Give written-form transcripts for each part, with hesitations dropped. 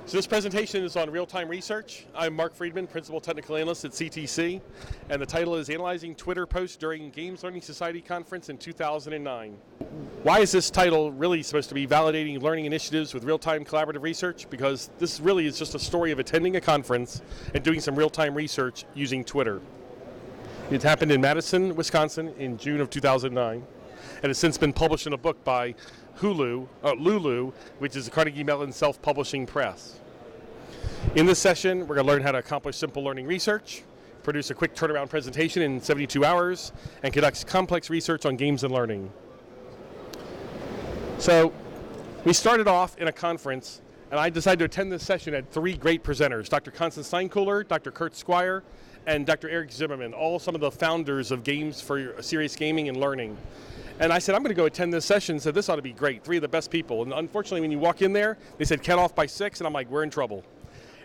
So this presentation is on real-time research. I'm Mark Friedman, Principal Technical Analyst at CTC, and the title is Analyzing Twitter Posts During Games Learning Society Conference in 2009. Why is this title really supposed to be validating learning initiatives with real-time collaborative research? Because this really is just a story of attending a conference and doing some real-time research using Twitter. It happened in Madison, Wisconsin in June of 2009, and has since been published in a book by Lulu, which is the Carnegie Mellon Self-Publishing Press. In this session, we're going to learn how to accomplish simple learning research, produce a quick turnaround presentation in 72 hours, and conduct complex research on games and learning. So, we started off in a conference, and I decided to attend this session at three great presenters, Dr. Constance Steinkuhler, Dr. Kurt Squire, and Dr. Eric Zimmerman, all some of the founders of Games for Serious Gaming and Learning. And I said, I'm going to go attend this session, so this ought to be great, three of the best people. And unfortunately, when you walk in there, they said, cut off by 6, and I'm like, we're in trouble.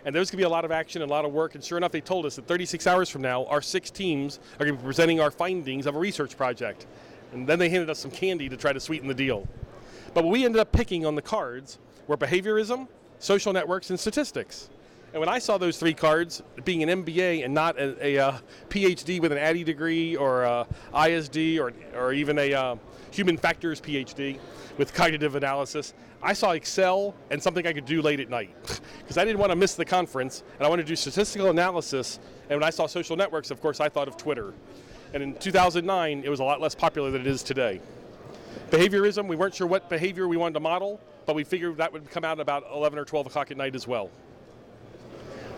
And there's going to be a lot of action and a lot of work, and sure enough, they told us that 36 hours from now, our 6 teams are going to be presenting our findings of a research project. And then they handed us some candy to try to sweeten the deal. But what we ended up picking on the cards were behaviorism, social networks, and statistics. And when I saw those 3 cards, being an MBA and not a PhD with an Addy degree or a ISD or even a human factors PhD with cognitive analysis, I saw Excel and something I could do late at night. Because I didn't want to miss the conference, and I wanted to do statistical analysis, and when I saw social networks, of course, I thought of Twitter. And in 2009, it was a lot less popular than it is today. Behaviorism, we weren't sure what behavior we wanted to model, but we figured that would come out about 11 or 12 o'clock at night as well.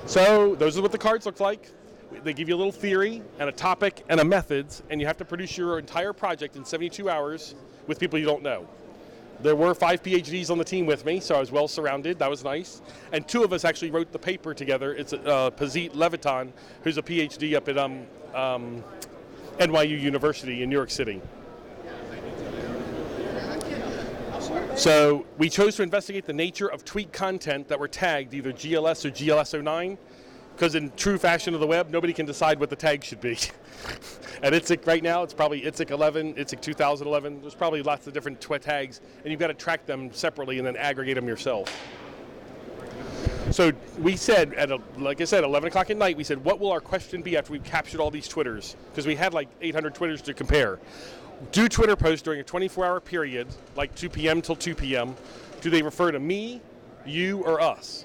So those are what the cards look like. They give you a little theory and a topic and a methods, and you have to produce your entire project in 72 hours with people you don't know. There were 5 PhDs on the team with me, so I was well surrounded. That was nice. And 2 of us actually wrote the paper together. It's Pazit Levitan, who's a PhD up at NYU University in New York City. So we chose to investigate the nature of tweet content that were tagged either GLS or GLS09, because in true fashion of the web, nobody can decide what the tag should be. At ITSEC right now, it's probably ITSEC 11, ITSEC 2011. There's probably lots of different tags, and you've got to track them separately and then aggregate them yourself. So we said, like I said, 11 o'clock at night, we said, what will our question be after we've captured all these Twitters? Because we had like 800 Twitters to compare. Do Twitter posts during a 24-hour period, like 2 p.m. till 2 p.m., do they refer to me, you, or us?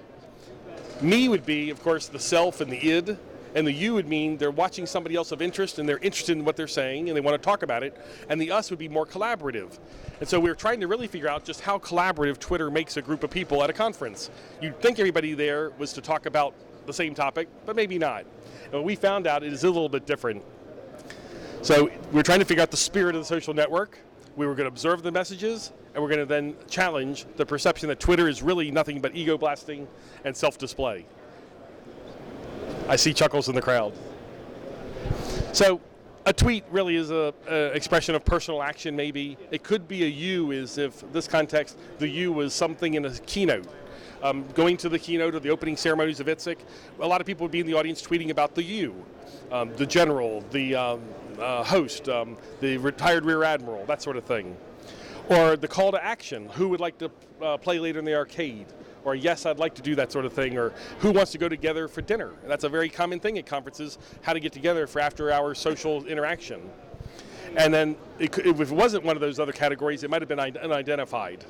Me would be, of course, the self and the id, and the you would mean they're watching somebody else of interest and they're interested in what they're saying and they want to talk about it, and the us would be more collaborative. And so we were trying to really figure out just how collaborative Twitter makes a group of people at a conference. You'd think everybody there was to talk about the same topic, but maybe not. And what we found out, it is a little bit different. So we're trying to figure out the spirit of the social network. We were going to observe the messages, and we're going to then challenge the perception that Twitter is really nothing but ego blasting and self-display. I see chuckles in the crowd. So a tweet really is an expression of personal action, maybe. It could be a you, as if this context, the you was something in a keynote. Going to the keynote or the opening ceremonies of ITSEC, a lot of people would be in the audience tweeting about the you, the general, the host, the retired rear admiral, that sort of thing. Or the call to action, who would like to play later in the arcade? Or yes, I'd like to do that sort of thing. Or who wants to go together for dinner? And that's a very common thing at conferences, how to get together for after-hours social interaction. And then if it wasn't one of those other categories, it might have been unidentified.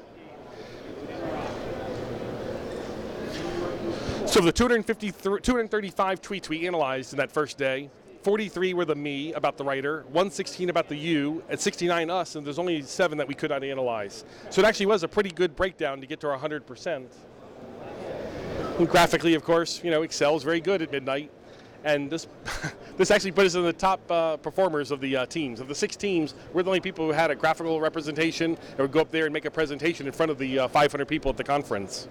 So of the 235 tweets we analyzed in that first day, 43 were the me, about the writer, 116 about the you, and 69 us, and there's only 7 that we could not analyze. So it actually was a pretty good breakdown to get to our 100%. And graphically, of course, Excel is very good at midnight, and this actually put us in the top performers of the teams. Of the 6 teams, we're the only people who had a graphical representation and would go up there and make a presentation in front of the 500 people at the conference.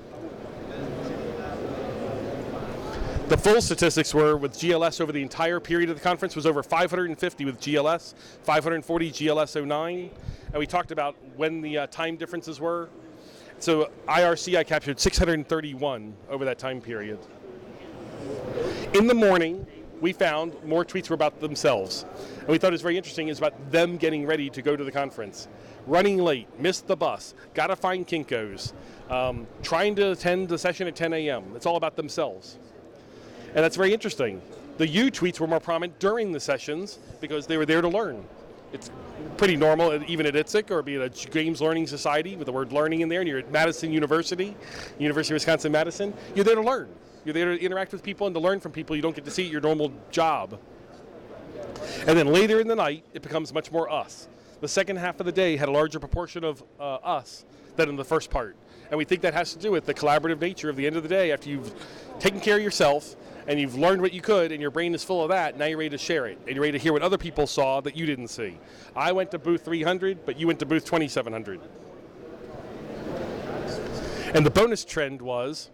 The full statistics were with GLS over the entire period of the conference was over 550 with GLS, 540 GLS09, and we talked about when the time differences were. So IRC I captured 631 over that time period. In the morning, we found more tweets were about themselves. And we thought it was very interesting. It's about them getting ready to go to the conference. Running late, missed the bus, got to find Kinko's, trying to attend the session at 10 a.m. It's all about themselves. And that's very interesting. The you tweets were more prominent during the sessions because they were there to learn. It's pretty normal, even at ITSEC or be at a Games Learning Society with the word learning in there, and you're at Madison University, University of Wisconsin-Madison. You're there to learn. You're there to interact with people and to learn from people you don't get to see at your normal job. And then later in the night, it becomes much more us. The second half of the day had a larger proportion of us than in the first part. And we think that has to do with the collaborative nature of the end of the day. After you've taken care of yourself and you've learned what you could and your brain is full of that, now you're ready to share it. And you're ready to hear what other people saw that you didn't see. I went to booth 300, but you went to booth 2700. And the bonus trend was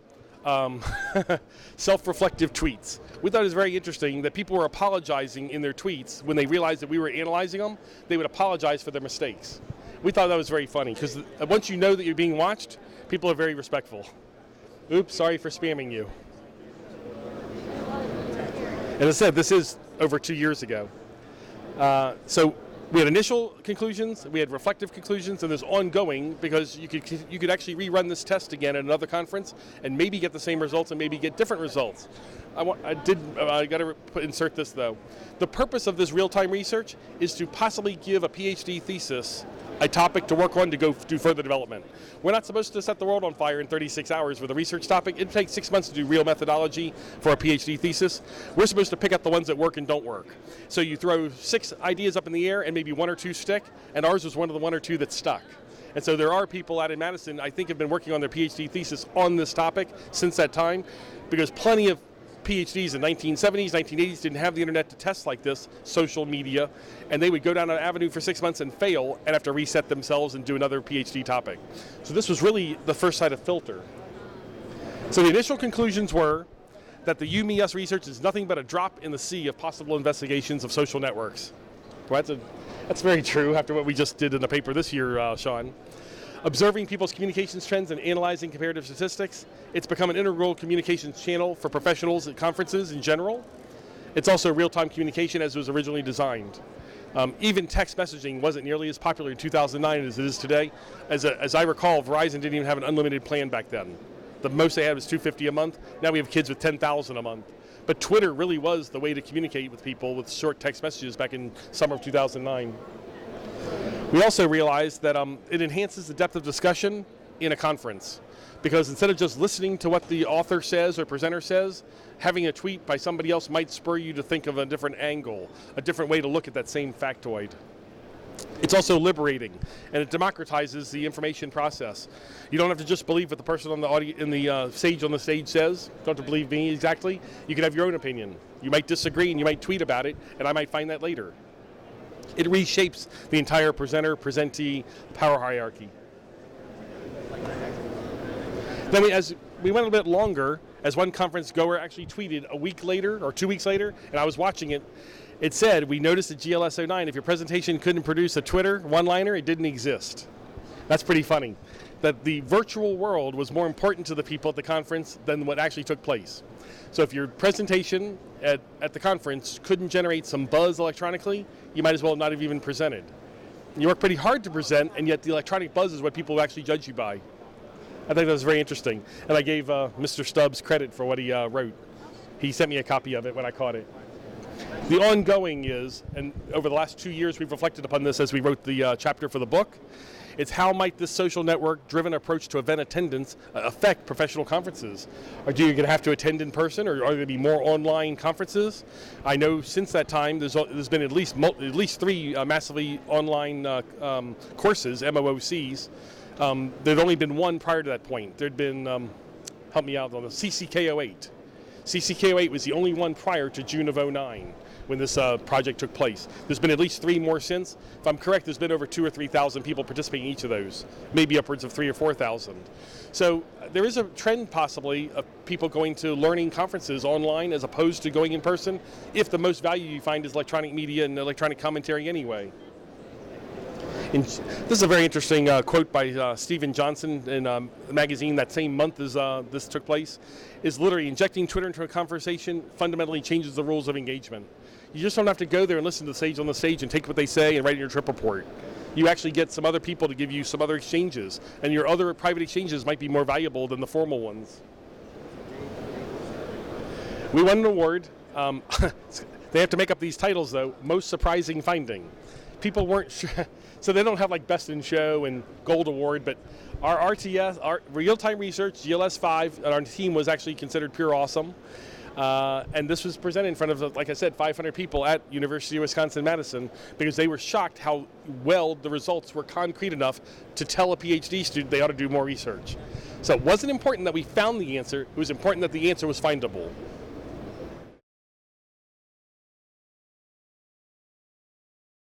self-reflective tweets. We thought it was very interesting that people were apologizing in their tweets when they realized that we were analyzing them. They would apologize for their mistakes. We thought that was very funny because once you know that you're being watched, people are very respectful. Oops, sorry for spamming you. And as I said, this is over 2 years ago. So we had initial conclusions, we had reflective conclusions, and there's ongoing because you could actually rerun this test again at another conference and maybe get the same results and maybe get different results. I got to insert this though. The purpose of this real-time research is to possibly give a PhD thesis a topic to work on to go do further development. We're not supposed to set the world on fire in 36 hours with a research topic. It takes 6 months to do real methodology for a PhD thesis. We're supposed to pick up the ones that work and don't work. So you throw 6 ideas up in the air and maybe 1 or 2 stick, and ours was one of the 1 or 2 that stuck. And so there are people out in Madison, I think, have been working on their PhD thesis on this topic since that time, because plenty of PhDs in 1970s, 1980s didn't have the internet to test like this, social media, and they would go down an avenue for 6 months and fail and have to reset themselves and do another PhD topic. So this was really the first sight of filter. So the initial conclusions were that the You, Me, Us research is nothing but a drop in the sea of possible investigations of social networks. Well, that's very true after what we just did in the paper this year, Sean. Observing people's communications trends and analyzing comparative statistics, it's become an integral communications channel for professionals at conferences in general. It's also real-time communication as it was originally designed. Even text messaging wasn't nearly as popular in 2009 as it is today. As I recall, Verizon didn't even have an unlimited plan back then. The most they had was $250 a month. Now we have kids with 10,000 a month. But Twitter really was the way to communicate with people with short text messages back in summer of 2009. We also realized that it enhances the depth of discussion in a conference, because instead of just listening to what the author says or presenter says, having a tweet by somebody else might spur you to think of a different angle, a different way to look at that same factoid. It's also liberating, and it democratizes the information process. You don't have to just believe what the person on the sage on the stage says. You don't have to believe me exactly. You can have your own opinion. You might disagree and you might tweet about it, and I might find that later. It reshapes the entire presenter-presentee power hierarchy. Then as we went a bit longer, as one conference goer actually tweeted a week later or 2 weeks later, and I was watching it, it said, we noticed at GLS09, if your presentation couldn't produce a Twitter one-liner, it didn't exist. That's pretty funny. That the virtual world was more important to the people at the conference than what actually took place. So if your presentation at the conference couldn't generate some buzz electronically, you might as well not have even presented. You work pretty hard to present, and yet the electronic buzz is what people actually judge you by. I think that was very interesting. And I gave Mr. Stubbs credit for what he wrote. He sent me a copy of it when I caught it. The ongoing is, and over the last 2 years we've reflected upon this as we wrote the chapter for the book, it's how might this social network-driven approach to event attendance affect professional conferences? Are you going to have to attend in person, or are there going to be more online conferences? I know since that time there's been at least 3 massively online courses, MOOCs. There'd only been one prior to that point. There'd been, help me out on the CCK08. CCK08 was the only one prior to June of 2009 when this project took place. There's been at least 3 more since. If I'm correct, there's been over 2,000 or 3,000 people participating in each of those, maybe upwards of 3,000 or 4,000. So there is a trend possibly of people going to learning conferences online as opposed to going in person, if the most value you find is electronic media and electronic commentary anyway. This is a very interesting quote by Stephen Johnson in a magazine that same month as this took place, is literally injecting Twitter into a conversation fundamentally changes the rules of engagement. You just don't have to go there and listen to the sage on the stage and take what they say and write in your trip report. You actually get some other people to give you some other exchanges, and your other private exchanges might be more valuable than the formal ones. We won an award. They have to make up these titles, though. Most surprising finding. People weren't sure, so they don't have like Best in Show and Gold Award, but our RTS, our real-time research, GLS5, and our team was actually considered pure awesome. And this was presented in front of, like I said, 500 people at University of Wisconsin-Madison, because they were shocked how well the results were concrete enough to tell a PhD student they ought to do more research. So it wasn't important that we found the answer, it was important that the answer was findable.